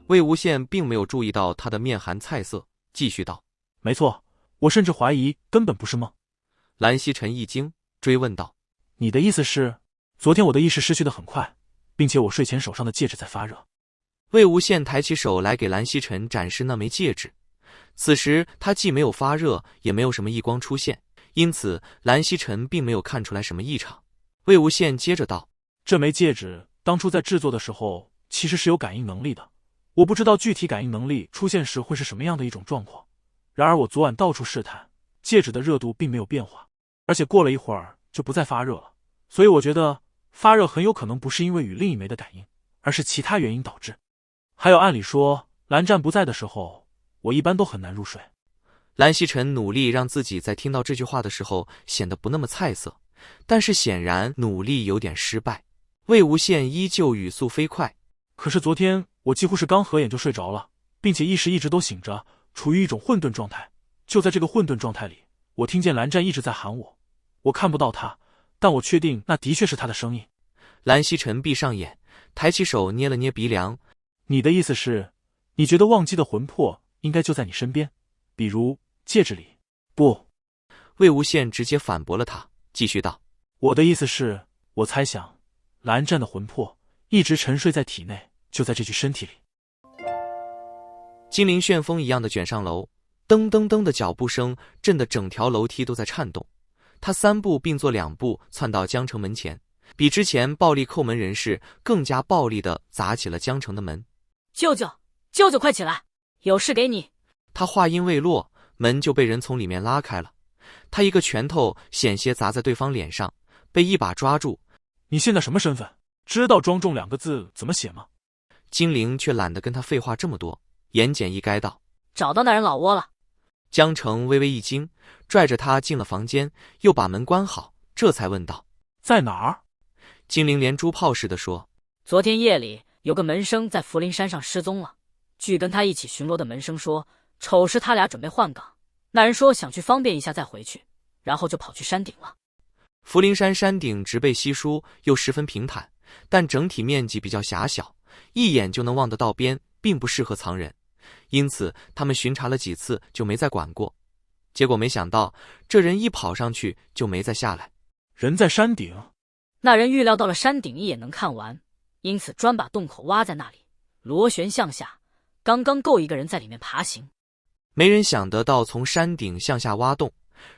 魏无羡并没有注意到他的面含菜色，继续道：“没错，我甚至怀疑根本不是梦。”蓝曦臣一惊，追问道：“你的意思是，昨天我的意识失去得很快，并且我睡前手上的戒指在发热？”魏无羡抬起手来给蓝曦臣展示那枚戒指，此时他既没有发热，也没有什么异光出现，因此蓝曦臣并没有看出来什么异常。魏无羡接着道：“这枚戒指当初在制作的时候其实是有感应能力的，我不知道具体感应能力出现时会是什么样的一种状况。然而我昨晚到处试探，戒指的热度并没有变化，而且过了一会儿就不再发热了，所以我觉得发热很有可能不是因为与另一枚的感应，而是其他原因导致。还有按理说，蓝湛不在的时候，我一般都很难入睡。”蓝曦臣努力让自己在听到这句话的时候显得不那么菜色，但是显然努力有点失败。魏无羡依旧语速飞快：“可是昨天我几乎是刚合眼就睡着了，并且意识一直都醒着，处于一种混沌状态。就在这个混沌状态里，我听见蓝湛一直在喊我，我看不到他，但我确定那的确是他的声音。”蓝曦臣闭上眼，抬起手捏了捏鼻梁：“你的意思是，你觉得忘机的魂魄应该就在你身边，比如戒指里？”“不。”魏无羡直接反驳了他，继续道：“我的意思是，我猜想蓝湛的魂魄一直沉睡在体内，就在这具身体里。”金陵旋风一样的卷上楼，噔噔噔的脚步声震得整条楼梯都在颤动。他3步并作2步窜到江城门前，比之前暴力叩门人士更加暴力地砸起了江城的门。“舅舅，舅舅快起来，有事给你。”他话音未落，门就被人从里面拉开了。他一个拳头险些砸在对方脸上，被一把抓住。“你现在什么身份？知道庄重2个字怎么写吗？”金陵却懒得跟他废话这么多，言简意赅道：“找到那人老窝了。”江城微微一惊，拽着他进了房间，又把门关好，这才问道：“在哪儿？”金陵连珠炮似的说：“昨天夜里有个门生在福陵山上失踪了，据跟他一起巡逻的门生说，丑时他俩准备换岗，那人说想去方便一下再回去，然后就跑去山顶了。”福陵山山顶植被稀疏，又十分平坦，但整体面积比较狭小，一眼就能望得到边，并不适合藏人，因此他们巡查了几次就没再管过。结果没想到这人一跑上去就没再下来。人在山顶？那人预料到了山顶一眼能看完，因此专把洞口挖在那里，螺旋向下，刚刚够一个人在里面爬行。没人想得到从山顶向下挖洞，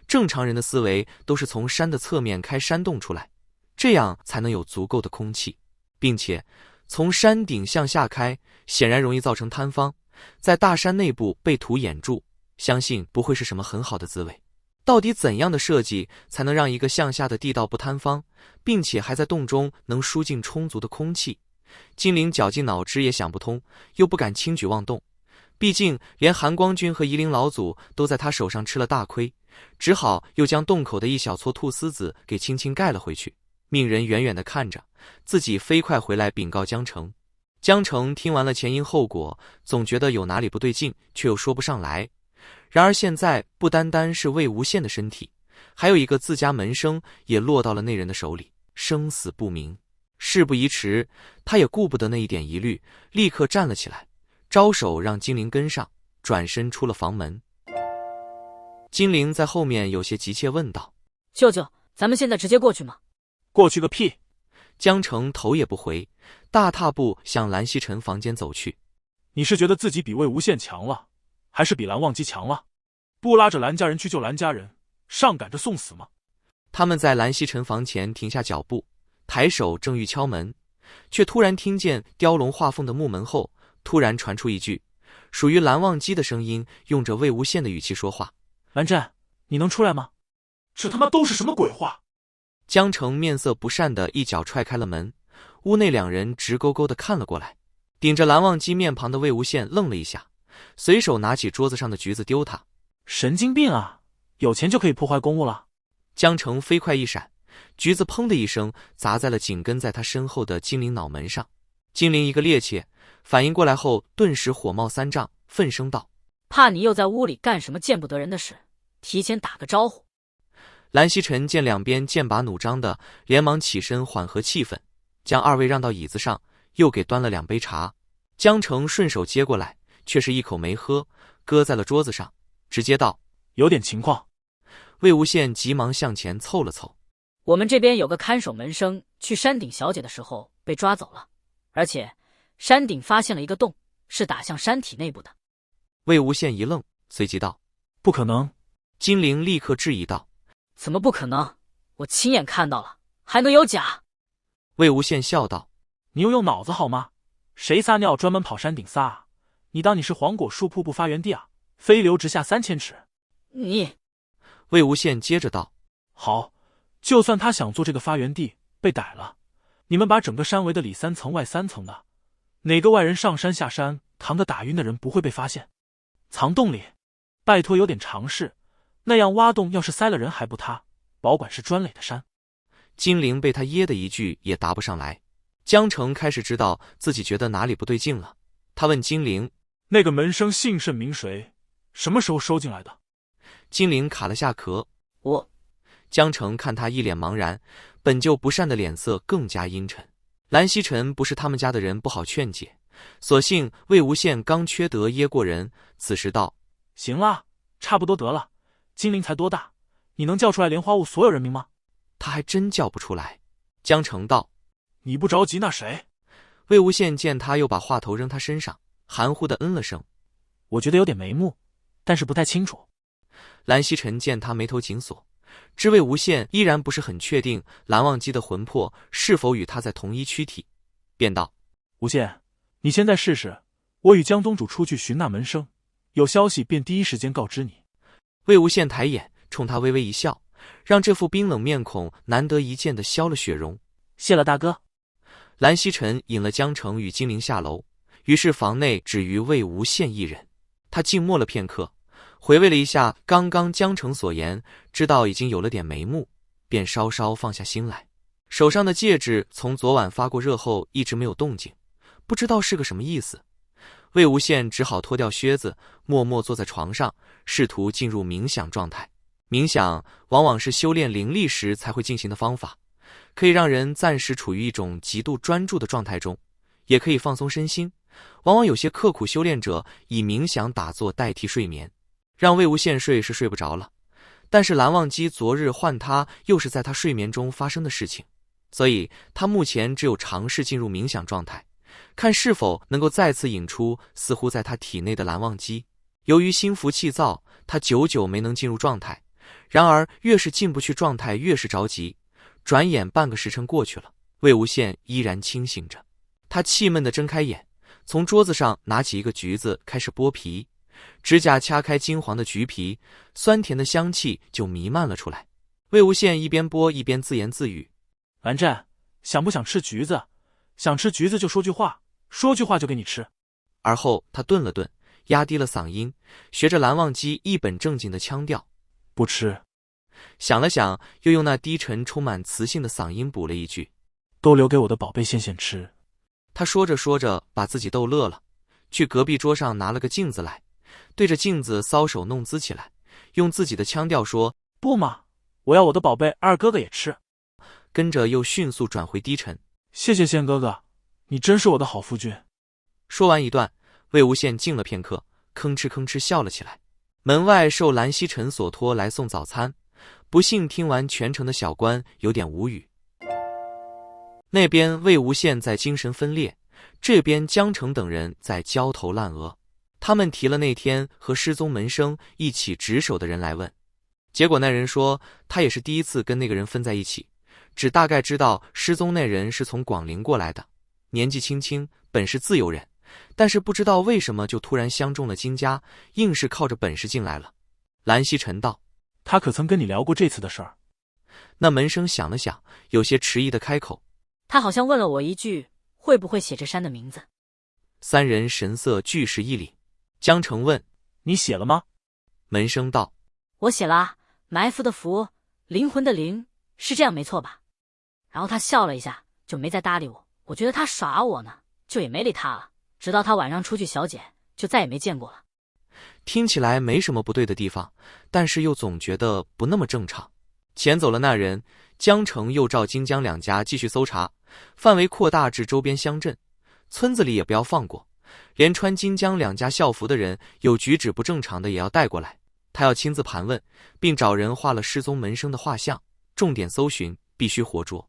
正常人的思维都是从山的侧面开山洞出来，这样才能有足够的空气，并且从山顶向下开显然容易造成坍方，在大山内部被土掩住，相信不会是什么很好的滋味。到底怎样的设计才能让一个向下的地道不坍方，并且还在洞中能输进充足的空气？金陵绞尽脑汁也想不通，又不敢轻举妄动，毕竟连韩光君和夷陵老祖都在他手上吃了大亏，只好又将洞口的一小撮菟丝子给轻轻盖了回去，命人远远地看着，自己飞快回来禀告江城。江城听完了前因后果，总觉得有哪里不对劲，却又说不上来。然而现在不单单是魏无羡的身体，还有一个自家门生也落到了那人的手里，生死不明。事不宜迟，他也顾不得那一点疑虑，立刻站了起来，招手让金陵跟上，转身出了房门。金陵在后面有些急切问道：“舅舅，咱们现在直接过去吗？”“过去个屁！”江城头也不回，大踏步向蓝曦臣房间走去。“你是觉得自己比魏无羡强了，还是比蓝忘机强了？不拉着蓝家人去救蓝家人，上赶着送死吗？”他们在蓝曦臣房前停下脚步，抬手正欲敲门，却突然听见雕龙画凤的木门后突然传出一句属于蓝忘机的声音，用着魏无羡的语气说话：“蓝湛，你能出来吗？这他妈都是什么鬼话？”江城面色不善的一脚踹开了门，屋内2人直勾勾的看了过来。顶着蓝忘机面庞的魏无羡愣了一下，随手拿起桌子上的橘子丢他：“神经病啊，有钱就可以破坏公物了？”江城飞快一闪，橘子砰的一声砸在了紧跟在他身后的金陵脑门上。金陵一个趔趄，反应过来后顿时火冒3丈，愤声道：“怕你又在屋里干什么见不得人的事，提前打个招呼。”蓝曦臣见两边剑拔弩张的，连忙起身缓和气氛，将2位让到椅子上，又给端了2杯茶。江城顺手接过来，却是一口没喝，搁在了桌子上，直接道：“有点情况。”魏无羡急忙向前凑了凑：“我们这边有个看守门生去山顶小姐的时候被抓走了，而且山顶发现了一个洞，是打向山体内部的。”魏无羡一愣，随即道：“不可能！”金陵立刻质疑道：“怎么不可能？我亲眼看到了，还能有假？”魏无羡笑道：“你用脑子好吗？谁撒尿专门跑山顶撒啊？你当你是黄果树瀑布发源地啊？飞流直下3000尺。”你……魏无羡接着道：“好，就算他想做这个发源地，被逮了，你们把整个山围的里3层外3层的，哪个外人上山下山，扛个打晕的人不会被发现？藏洞里，拜托有点常识，那样挖洞要是塞了人还不塌，保管是砖垒的山。”金陵被他噎的一句也答不上来。江城开始知道自己觉得哪里不对劲了，他问金陵：“那个门生姓甚名谁？什么时候收进来的？”金陵卡了下壳。我……江城看他一脸茫然，本就不善的脸色更加阴沉。蓝曦臣不是他们家的人，不好劝解，所幸魏无羡刚缺德噎过人，此时道：“行了，差不多得了。金陵才多大？你能叫出来莲花坞所有人名吗？”他还真叫不出来。江城道：“你不着急，那谁？”魏无羡见他又把话头扔他身上，含糊的嗯了声：“我觉得有点眉目，但是不太清楚。”蓝曦臣见他眉头紧锁，知魏无羡依然不是很确定蓝忘机的魂魄是否与他在同一躯体，便道：“无羡，你现在试试，我与江宗主出去寻那门生，有消息便第一时间告知你。”魏无羡抬眼冲他微微一笑，让这副冰冷面孔难得一见的消了雪容。“谢了大哥。”蓝曦臣引了江城与金陵下楼，于是房内只余魏无羡一人。他静默了片刻，回味了一下刚刚江城所言，知道已经有了点眉目，便稍稍放下心来。手上的戒指从昨晚发过热后一直没有动静，不知道是个什么意思。魏无羡只好脱掉靴子，默默坐在床上，试图进入冥想状态。冥想往往是修炼灵力时才会进行的方法，可以让人暂时处于一种极度专注的状态中，也可以放松身心。往往有些刻苦修炼者以冥想打坐代替睡眠，让魏无羡睡是睡不着了，但是蓝忘机昨日唤他又是在他睡眠中发生的事情，所以他目前只有尝试进入冥想状态，看是否能够再次引出似乎在他体内的蓝忘机。由于心浮气躁，他久久没能进入状态，然而越是进不去状态越是着急。转眼半个时辰过去了，魏无羡依然清醒着。他气闷地睁开眼，从桌子上拿起一个橘子开始剥皮，指甲掐开金黄的橘皮，酸甜的香气就弥漫了出来。魏无羡一边剥一边自言自语：“蓝湛，想不想吃橘子？想吃橘子就说句话，说句话就给你吃。”而后他顿了顿，压低了嗓音，学着蓝忘机一本正经的腔调：“不吃。”想了想，又用那低沉充满磁性的嗓音补了一句：“都留给我的宝贝羡羡吃。”他说着说着把自己逗乐了，去隔壁桌上拿了个镜子来，对着镜子搔首弄姿起来，用自己的腔调说：“不嘛，我要我的宝贝二哥哥也吃。”跟着又迅速转回低沉：“谢谢羡哥哥，你真是我的好夫君。”说完一段，魏无羡静了片刻，吭哧吭哧笑了起来。门外受蓝曦臣所托来送早餐，不幸听完全程的小官有点无语。那边魏无羡在精神分裂，这边江城等人在焦头烂额。他们提了那天和失踪门生一起值守的人来问，结果那人说他也是第一次跟那个人分在一起，只大概知道失踪那人是从广陵过来的，年纪轻轻，本是自由人，但是不知道为什么就突然相中了金家，硬是靠着本事进来了。蓝曦臣道：“他可曾跟你聊过这次的事儿？”那门生想了想，有些迟疑的开口：“他好像问了我一句，会不会写这山的名字。”三人神色俱是一凛。江城问：“你写了吗？”门生道：“我写了啊，埋伏的伏，灵魂的灵，是这样没错吧？”然后他笑了一下，就没再搭理我。我觉得他耍我呢，就也没理他了。直到他晚上出去小解，就再也没见过了。听起来没什么不对的地方，但是又总觉得不那么正常。遣走了那人，江城又召金江两家继续搜查，范围扩大至周边乡镇，村子里也不要放过，连穿金江两家校服的人，有举止不正常的也要带过来。他要亲自盘问，并找人画了失踪门生的画像，重点搜寻，必须活捉。